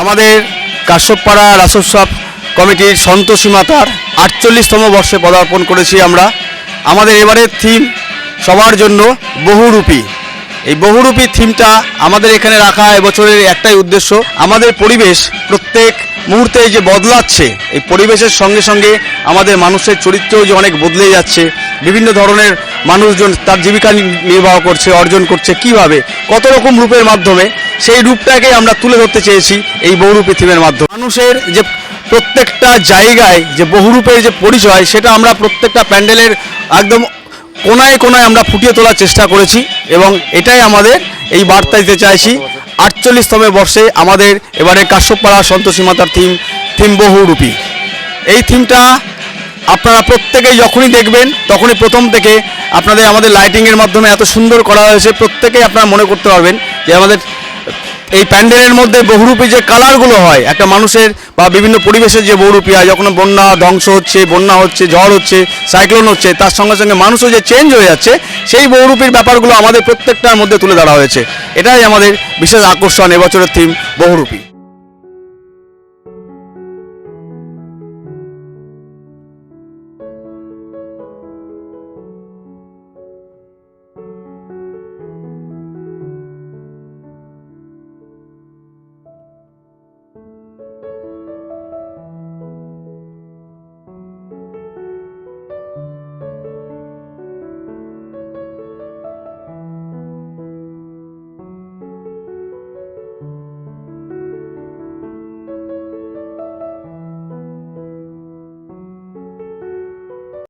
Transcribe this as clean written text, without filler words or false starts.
আমাদের কাশ্যপপাড়া রাসোৎসব কমিটির সন্তোষী মাতার ৪৮তম বর্ষে পদার্পণ করেছি আমরা। আমাদের এবারের থিম সবার জন্য বহুরূপী। এই বহুরূপী থিমটা আমাদের এখানে রাখা এবছরের একটাই উদ্দেশ্য, আমাদের পরিবেশ প্রত্যেক মুহূর্তে যে বদলাচ্ছে, এই পরিবেশের সঙ্গে সঙ্গে আমাদের মানুষের চরিত্রও যে অনেক বদলে যাচ্ছে, বিভিন্ন ধরনের মানুষজন তার জীবিকা নির্বাহ করছে, অর্জন করছে, কিভাবে কত রকম রূপের মাধ্যমে, সেই রূপটাকে আমরা তুলে ধরতে চেয়েছি এই বহুরূপী থিমের মাধ্যমে। মানুষের যে প্রত্যেকটা জায়গায় যে বহুরূপের যে পরিচয়, সেটা আমরা প্রত্যেকটা প্যান্ডেলের একদম কোনায় কোনায় আমরা ফুটিয়ে তোলার চেষ্টা করেছি এবং এটাই আমাদের এই বার্তা দিতে চাইছি। ৪৮তম বর্ষে আমাদের এবারে কাশ্যপপাড়া সন্তোষী মাতার থিম বহুরূপী। এই থিমটা আপনারা প্রত্যেকেই যখনই দেখবেন তখনই প্রথম থেকে আপনাদের আমাদের লাইটিংয়ের মাধ্যমে এত সুন্দর করা হয়েছে, প্রত্যেকেই আপনারা মনে করতে পারবেন যে আমাদের এই প্যান্ডেলের মধ্যে বহুরূপী যে কালারগুলো হয়, একটা মানুষের বা বিভিন্ন পরিবেশের যে বহুরূপী হয়, যখন বন্যা ধ্বংস হচ্ছে, বন্যা হচ্ছে, ঝড় হচ্ছে, সাইক্লোন হচ্ছে, তার সঙ্গে সঙ্গে মানুষও যে চেঞ্জ হয়ে যাচ্ছে, সেই বহুরূপীর ব্যাপারগুলো আমাদের প্রত্যেকটার মধ্যে তুলে ধরা হয়েছে। এটাই আমাদের বিশেষ আকর্ষণ এবছরের থিম বহুরূপী।